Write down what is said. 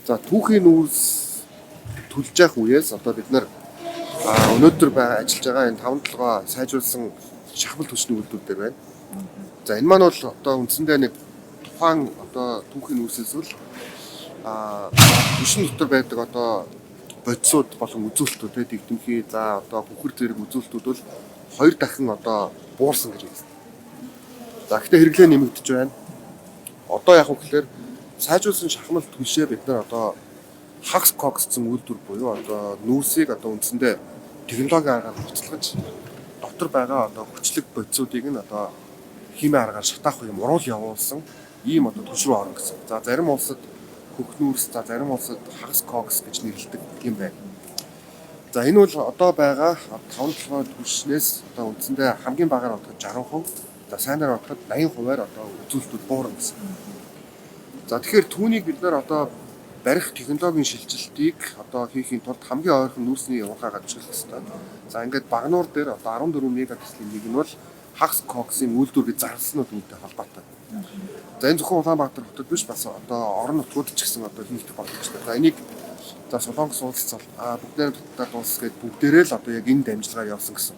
За түүхийн нүүрс төлж явах үеэс одоо бид нар өнөөдөр ажиллаж байгаа энэ 5-7 сайжруулсан шахмал төчний үйлдвэр дээр байна. За энэ маань бол одоо үндсэндээ нэг тухайн одоо түүхийн нүүрсээс л түшин дотор байдаг одоо бодисууд болон үзүүлэлтүүд дэгдэмхий за одоо бүхэр зэрэг үзүүлэлтүүд бол 2 дахин одоо буурсан гэж хэлсэн. За гэхдээ хэрэглээ нэмэгдэж байна. Одоо яг үгээр сайжруулсан шахмал түлшээ бид нар одоо хагас когсцсон үйлдвэр буюу одоо нүүрсийг одоо үндсэндээ технологийн аргаар буцалгаж дотор байгаа одоо хүчлэг бодисуудыг нь одоо химийн аргаар шатаах юм уруул явуулсан ийм одоо түвш рүү орно гэсэн. За зарим улсад хөх нүүрс, за зарим улсад хагас когс гэж нэрлэдэг юм байна. За энэ бол одоо байгаа 5-7 түвшнээс одоо үндсэндээ хамгийн багаар одоо 60%, за сайнаар бодоход 80%-аар одоо үзүүлэлтүүд буурна гэсэн. За тэгэхээр түүнийг бид нар одоо барих технологийн шилжилтийг одоо хийхийн тулд хамгийн ойрхон нүүрсний уухаа гаджуулах хэрэгтэй. За ингээд багнуур дээр одоо 14 мегапикселийн нэг нь бол хагас когсын үйлдвэр гэж зарласан үүнтэй холбоотой. За энэ зөвхөн Улаанбаатар хотод биш бас одоо орон нутгууд ч гэсэн одоо хийх боломжтой. За энийг за Солонгос улс бүгдээр дутаад улс гээд бүгдээрээ л одоо яг энэ дамжлагаар явсан гэсэн.